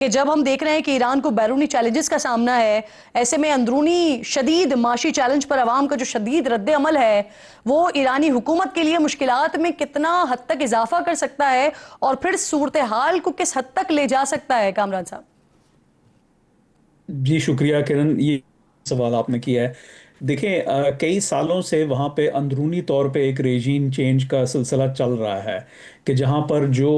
کہ جب ہم دیکھ رہے ہیں کہ ایران کو بیرونی چیلنجز کا سامنا ہے، ایسے میں اندرونی شدید معاشی چیلنج پر عوام کا جو شدید رد عمل ہے وہ ایرانی حکومت کے لیے مشکلات میں کتنا حد تک اضافہ کر سکتا ہے اور پھر صورتحال کو کس حد تک لے جا سکتا ہے کامران صاحب؟ جی شکریہ کرن، یہ سوال آپ نے کیا ہے۔ دیکھیں، کئی سالوں سے وہاں پہ اندرونی طور پہ ایک ریجیم چینج کا سلسلہ چل رہا ہے کہ جہاں پر جو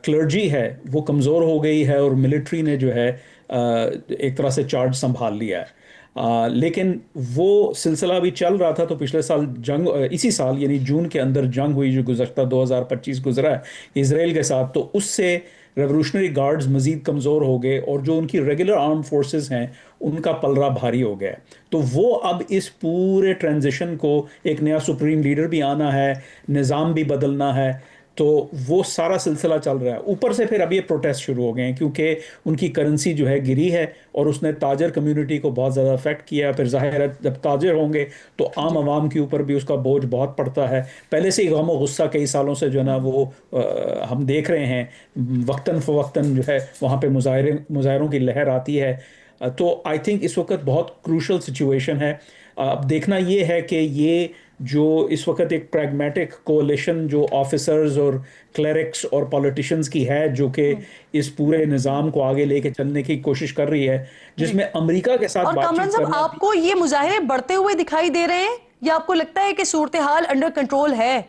کلرجی ہے وہ کمزور ہو گئی ہے اور ملٹری نے جو ہے ایک طرح سے چارج سنبھال لیا ہے۔ لیکن وہ سلسلہ بھی چل رہا تھا تو پچھلے سال جنگ، اسی سال یعنی جون کے اندر جنگ ہوئی جو گزشتہ 2025 گزرا ہے اسرائیل کے ساتھ، تو اس سے ریولوشنری گارڈز مزید کمزور ہو گئے اور جو ان کی ریگولر آرم فورسز ہیں ان کا پلڑا بھاری ہو گیا ہے۔ تو وہ اب اس پورے ٹرانزیشن کو، ایک نیا سپریم لیڈر بھی آنا ہے، نظام بھی بدلنا ہے، تو وہ سارا سلسلہ چل رہا ہے۔ اوپر سے پھر اب یہ پروٹیسٹ شروع ہو گئے ہیں کیونکہ ان کی کرنسی جو ہے گری ہے اور اس نے تاجر کمیونٹی کو بہت زیادہ افیکٹ کیا۔ پھر ظاہر ہے جب تاجر ہوں گے تو عام جی عوام کے اوپر بھی اس کا بوجھ بہت پڑتا ہے۔ پہلے سے ہی غم و غصہ کئی سالوں سے جو ہے نا وہ ہم دیکھ رہے ہیں، وقتاً فوقتاً جو ہے وہاں پہ مظاہروں کی لہر آتی ہے۔ تو آئی تھنک اس وقت بہت کروشل سچویشن ہے۔ اب دیکھنا یہ ہے کہ یہ جو اس وقت ایک پریگمیٹک کولیشن جو آفیسرز اور کلرکس اور پولیٹیشنز کی ہے، جو کہ اس پورے نظام کو آگے لے کے چلنے کی کوشش کر رہی ہے، جس جی میں امریکہ کے ساتھ اور بات کامران چیت صاحب، کرنا آپ بھی۔ کو یہ مظاہرے بڑھتے ہوئے دکھائی دے رہے ہیں یا آپ کو لگتا ہے کہ صورتحال انڈر کنٹرول ہے؟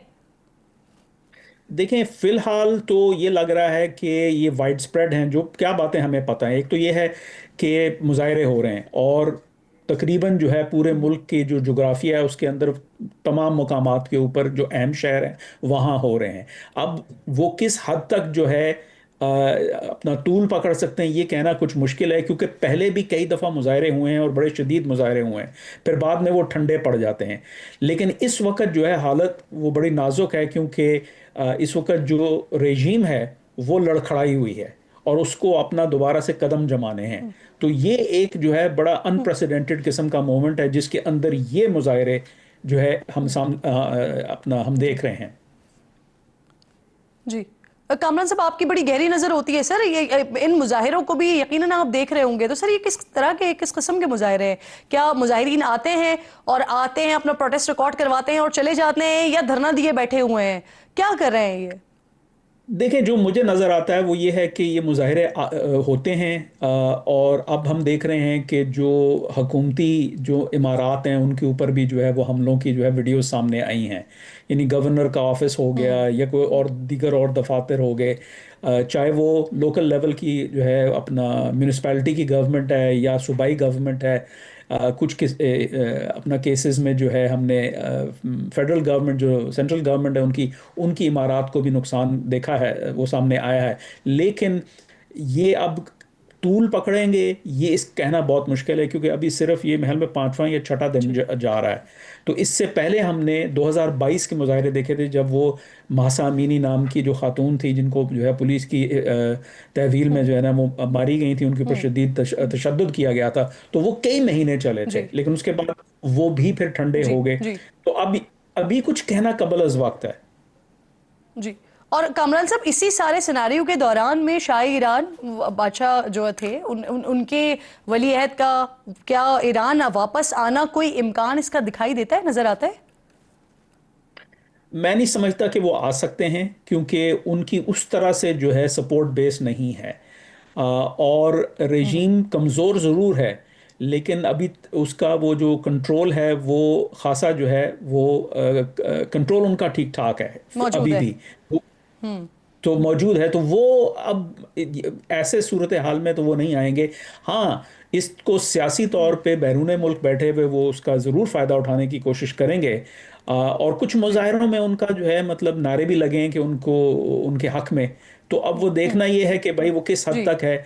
دیکھیں، فی الحال تو یہ لگ رہا ہے کہ یہ وائڈ سپریڈ ہیں۔ جو کیا باتیں ہمیں پتہ ہیں، ایک تو یہ ہے کہ مظاہرے ہو رہے ہیں اور تقریباً جو ہے پورے ملک کی جو جغرافیہ ہے اس کے اندر تمام مقامات کے اوپر جو اہم شہر ہیں وہاں ہو رہے ہیں۔ اب وہ کس حد تک جو ہے اپنا طول پکڑ سکتے ہیں یہ کہنا کچھ مشکل ہے، کیونکہ پہلے بھی کئی دفعہ مظاہرے ہوئے ہیں اور بڑے شدید مظاہرے ہوئے ہیں، پھر بعد میں وہ ٹھنڈے پڑ جاتے ہیں۔ لیکن اس وقت جو ہے حالت وہ بڑی نازک ہے، کیونکہ اس وقت جو رژیم ہے وہ لڑکھڑائی ہوئی ہے اور اس کو اپنا دوبارہ سے قدم جمانے ہیں۔ تو یہ ایک جو ہے بڑا انپریسیڈنٹڈ قسم کا مومنٹ ہے جس کے اندر یہ مظاہرے جو ہے ہم جی دیکھ رہے ہیں۔ جی کامران صاحب، آپ کی بڑی گہری نظر ہوتی ہے سر، یہ ان مظاہروں کو بھی یقیناً آپ دیکھ رہے ہوں گے، تو سر یہ کس طرح کے، کس قسم کے مظاہرے ہیں؟ کیا مظاہرین آتے ہیں اور اپنا پروٹیسٹ ریکارڈ کرواتے ہیں اور چلے جاتے ہیں، یا دھرنا دیے بیٹھے ہوئے ہیں؟ کیا کر رہے ہیں یہ؟ دیکھیں، جو مجھے نظر آتا ہے وہ یہ ہے کہ یہ مظاہرے ہوتے ہیں، اور اب ہم دیکھ رہے ہیں کہ جو حکومتی جو امارات ہیں ان کے اوپر بھی جو ہے وہ حملوں کی جو ہے ویڈیوز سامنے آئی ہیں۔ یعنی گورنر کا آفس ہو گیا یا کوئی اور دیگر اور دفاتر ہو گئے، چاہے وہ لوکل لیول کی جو ہے اپنا میونسپیلٹی کی گورنمنٹ ہے یا صوبائی گورنمنٹ ہے۔ اپنا کیسز میں جو ہے ہم نے فیڈرل گورنمنٹ، جو سینٹرل گورنمنٹ ہے، ان کی عمارات کو بھی نقصان دیکھا ہے، وہ سامنے آیا ہے۔ لیکن یہ اب طول پکڑیں گے یہ اس کہنا بہت مشکل ہے، کیونکہ ابھی صرف یہ محل میں 5واں یا 6واں دن جی جا رہا ہے۔ تو اس سے پہلے ہم نے 2022 کے مظاہرے دیکھے تھے، جب وہ ماسا امینی نام کی جو خاتون تھی جن کو جو ہے پولیس کی تحویل میں جو ہے نا وہ ماری گئی تھی، ان کے اوپر شدید تشدد کیا گیا تھا، تو وہ کئی مہینے چلے تھے، جی لیکن اس کے بعد وہ بھی پھر ٹھنڈے جی ہو گئے۔ جی تو ابھی کچھ کہنا قبل از وقت ہے۔ جی اور کامران صاحب، اسی سارے سیناریو کے دوران میں شاہ ایران بادشاہ جو تھے ان کے ولی عہد کا کیا ایران واپس آنا کوئی امکان اس کا دکھائی دیتا ہے، نظر آتا ہے؟ میں نہیں سمجھتا کہ وہ آ سکتے ہیں، کیونکہ ان کی اس طرح سے جو ہے سپورٹ بیس نہیں ہے، اور رژیم کمزور ضرور ہے لیکن ابھی اس کا وہ جو کنٹرول ہے وہ خاصا جو ہے وہ کنٹرول ان کا ٹھیک ٹھاک ہے موجود ابھی ہے۔ بھی تو موجود ہے۔ تو وہ اب ایسے صورتحال میں تو وہ نہیں آئیں گے۔ ہاں، اس کو سیاسی طور پہ بیرون ملک بیٹھے ہوئے وہ اس کا ضرور فائدہ اٹھانے کی کوشش کریں گے، اور کچھ جی مظاہروں میں ان کا جو ہے مطلب نعرے بھی لگے ہیں کہ ان کو ان کے حق میں۔ تو اب وہ دیکھنا یہ ہے کہ بھائی وہ کس حد جی تک ہے۔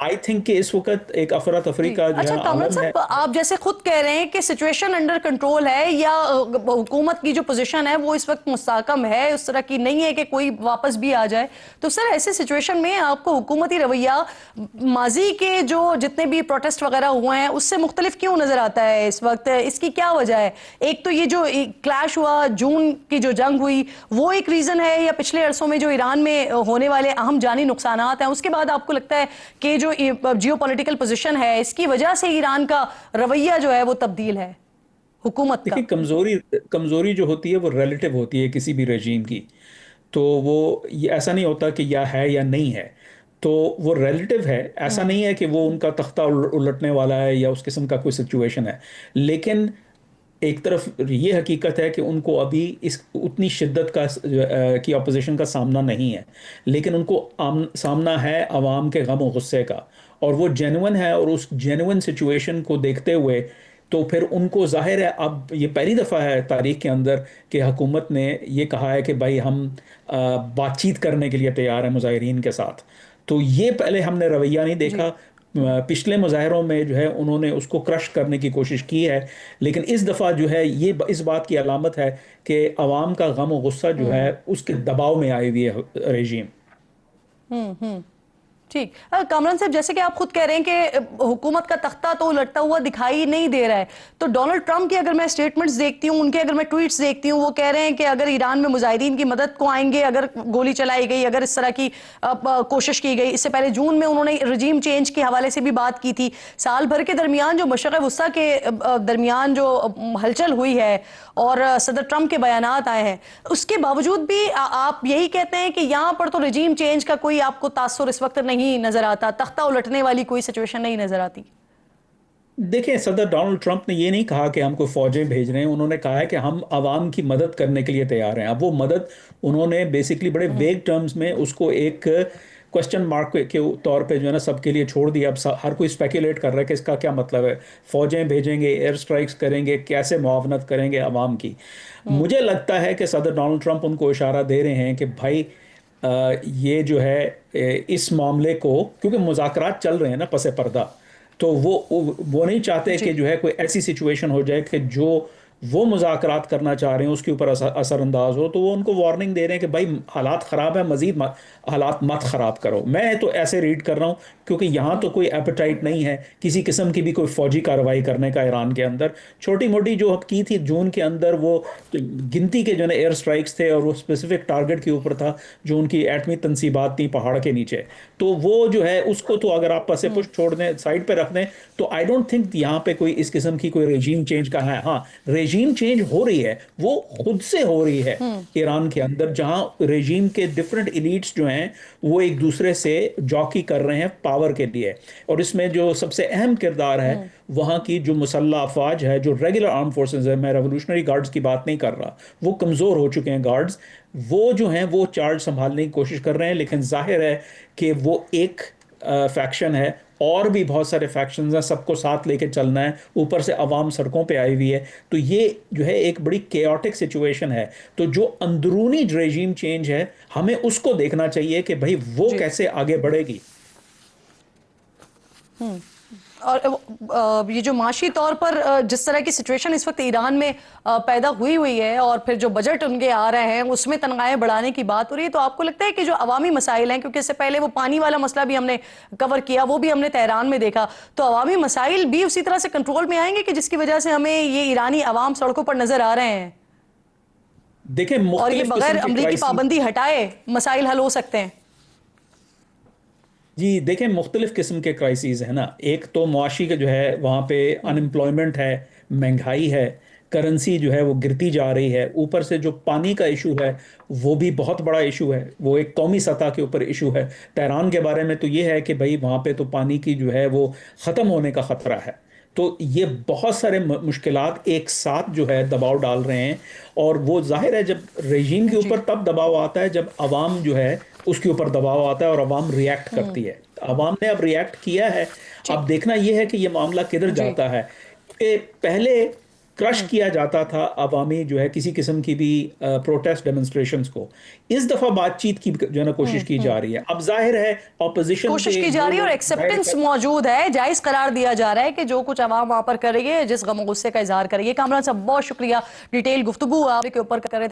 आई थिंक कि इस वक्त एक अफरा तफरी जी का जो अच्छा है कामरान आलम है। साहब, आप जैसे खुद कह रहे हैं कि सिचुएशन अंडर कंट्रोल है, या हुकूमत की जो पोजीशन है वो इस वक्त मुस्तहकम है, उस तरह की नहीं है कि कोई वापस भी आ जाए, तो सर ऐसे सिचुएशन में आपको हुकूमती रवैया माजी के जो जितने भी प्रोटेस्ट वगैरह हुए हैं उससे मुख्तलिफ क्यों नजर आता है इस वक्त? इसकी क्या वजह है? एक तो ये जो क्लैश हुआ, जून की जो जंग हुई, वो एक रीजन है, या पिछले अरसों में जो ईरान में होने वाले अहम जानी नुकसानात हैं, उसके बाद आपको लगता है कि जो जियो पॉलिटिकल पोजिशन है इसकी वजह से ईरान का रवैया जो है वो तब्दील है हुकूमत का? देखिए, कमजोरी कमजोरी जो होती है वो रिलेटिव होती है किसी भी रजीम की। तो वो ये ऐसा नहीं होता कि या है या नहीं है, तो वो रिलेटिव है। ऐसा नहीं है कि वो उनका तख्ता उलटने वाला है या उस किस्म का कोई सिचुएशन है। लेकिन एक तरफ ये हकीकत है कि उनको अभी इस उतनी शिद्दत का की अपोजिशन का सामना नहीं है, लेकिन उनको सामना है अवाम के गम और गुस्से का, और वो जेन्युइन है। और उस जेन्युइन सिचुएशन को देखते हुए तो फिर उनको जाहिर है, अब ये पहली दफ़ा है तारीख के अंदर कि हुकूमत ने ये कहा है कि भाई हम बातचीत करने के लिए तैयार हैं मुजाहिरीन के साथ। तो ये पहले हमने रवैया नहीं जी देखा। पिछले मुजाहरों में जो है उन्होंने उसको क्रश करने की कोशिश की है, लेकिन इस दफ़ा जो है ये इस बात की अलामत है कि अवाम का गम और गुस्सा जो है उसके दबाव में आई हुई है रेजीम। हम्म। ठीक। कामरान साहब, जैसे कि आप खुद कह रहे हैं कि हुकूमत का तख्ता तो लटता हुआ दिखाई नहीं दे रहा है, तो डोनाल्ड ट्रंप की अगर मैं स्टेटमेंट्स देखती हूँ, उनके अगर मैं ट्वीट्स देखती हूँ, वो कह रहे हैं कि अगर ईरान में मुजाहिदीन की मदद को आएंगे, अगर गोली चलाई गई, अगर इस तरह की कोशिश की गई। इससे पहले जून में उन्होंने रजीम चेंज के हवाले से भी बात की थी। साल भर के दरमियान जो मशरक़ वस्ता के दरमियान जो हलचल हुई है और सदर ट्रंप के बयानात आए हैं, उसके बावजूद भी आप यही कहते हैं कि यहाँ पर तो रजीम चेंज का कोई आपको तासुर इस वक्त नहीं नजर आता, तख्ता उलटने वाली कोई सिचुएशन नहीं नजर आती? देखिए, सदर डोनाल्ड ट्रंप ने ये नहीं कहा कि हमको फौजें भेज रहे हैं। उन्होंने कहा है कि हम आवाम की मदद करने के लिए तैयार हैं। अब वो मदद उन्होंने बेसिकली बड़े वेग टर्म्स में उसको एक क्वेश्चन मार्क के तौर पे जो है ना सबके लिए छोड़ दिया। अब हर कोई स्पेकुलेट कर रहा है कि इसका क्या मतलब है, फौजें भेजेंगे, एयर स्ट्राइक्स करेंगे, कैसे मुआवनत करेंगे आवाम की। मुझे लगता है कि सदर डोनाल्ड ट्रंप उनको इशारा दे रहे हैं कि भाई ये जो है इस मामले को, क्योंकि मुज़ाकरात चल रहे हैं ना पसे पर्दा, तो वो नहीं चाहते जी कि जो है कोई ऐसी सिचुएशन हो जाए कि जो वो मुज़ाकरात करना चाह रहे हैं उसके ऊपर असरअंदाज हो। तो वो उनको वार्निंग दे रहे हैं कि भाई हालात ख़राब है, मज़ीद हालात मत ख़राब करो। मैं तो ऐसे रीड कर रहा हूँ, क्योंकि यहाँ तो कोई एपेटाइट नहीं है किसी किस्म की भी कोई फौजी कार्रवाई करने का ईरान के अंदर। छोटी मोटी जो की थी जून के अंदर, वो गिनती के जो है एयर स्ट्राइक्स थे, और वो स्पेसिफिक टारगेट के ऊपर था जो उनकी एटमी तनसीबात थी पहाड़ के नीचे। तो वो जो है उसको तो अगर आप पसे पुश छोड़ दें, साइड पे रख दें, तो आई डोंट थिंक यहाँ पे कोई इस किस्म की कोई रेजीम चेंज का है। हाँ, रेजीम चेंज हो रही है, वो खुद से हो रही है ईरान के अंदर, जहां रेजीम के डिफरेंट इलीट्स जो हैं वो एक दूसरे से जॉकी कर रहे हैं पावर के लिए। और इसमें जो सबसे अहम किरदार है वहाँ की जो मुसल्ह अफवाज है, जो रेगुलर आर्म फोर्सेस है, मैं रेवोल्यूशनरी गार्ड्स की बात नहीं कर रहा, वो कमज़ोर हो चुके हैं गार्ड्स, वो जो हैं वो चार्ज संभालने की कोशिश कर रहे हैं। लेकिन जाहिर है कि वो एक फैक्शन है, और भी बहुत सारे फैक्शंस हैं, सबको साथ लेके चलना है, ऊपर से अवाम सड़कों पे आई हुई है। तो ये जो है एक बड़ी केओटिक सिचुएशन है। तो जो अंदरूनी रेजीम चेंज है, हमें उसको देखना चाहिए कि भाई वो जी। कैसे आगे बढ़ेगी। और ये जो माशी तौर पर जिस तरह की सिचुएशन इस वक्त ईरान में पैदा हुई हुई है, और फिर जो बजट उनके आ रहे हैं उसमें तनख्वाहें बढ़ाने की बात हो रही है, तो आपको लगता है कि जो अवामी मसाइल हैं, क्योंकि इससे पहले वो पानी वाला मसला भी हमने कवर किया, वो भी हमने तेहरान में देखा, तो अवामी मसाइल भी उसी तरह से कंट्रोल में आएंगे कि जिसकी वजह से हमें ये ईरानी अवाम सड़कों पर नजर आ रहे हैं, देखें, और ये मुख्तलिफ बगैर किस्म के अमरीकी क्राइसिस। पाबंदी हटाए मसाइल हल हो सकते हैं? जी देखें, मुख्तलिफ किस्म के क्राइसिस है ना। एक तो मुआशी का जो है वहाँ पे अनएम्प्लॉयमेंट है, महंगाई है, करेंसी जो है वो गिरती जा रही है, ऊपर से जो पानी का इशू है वो भी बहुत बड़ा इशू है, वो एक कौमी सतह के ऊपर इशू है। तेहरान के बारे में तो ये है कि भाई वहाँ पे तो पानी की जो है वो ख़त्म होने का ख़तरा है। तो ये बहुत सारे मुश्किलात एक साथ जो है दबाव डाल रहे हैं। और वो जाहिर है जब रजीम के जी ऊपर तब दबाव आता है जब अवाम जो है उसके ऊपर दबाव आता है और अवाम रिएक्ट करती है। अवाम ने अब रिएक्ट किया है। ठीक। अब देखना यह है कि ये मामला किधर जी जाता है। कि पहले کرش کیا جاتا تھا عوامی جو ہے کسی قسم کی بھی پروٹیسٹ ڈیمونسٹریشنز کو. اس دفعہ بات چیت کی جو ہے نا کوشش کی جا رہی ہے. اب ظاہر ہے اپوزیشن کوشش کے کی جا وہ رہی ہے اور لوگ ایکسیپٹنس موجود ہے، جائز قرار دیا جا رہا ہے کہ جو کچھ عوام وہاں پر کر رہی ہے، جس غم و غصے کا اظہار کر رہی ہے. کامران صاحب بہت شکریہ، ڈیٹیل گفتگو آپ کے اوپر کر رہے تھے.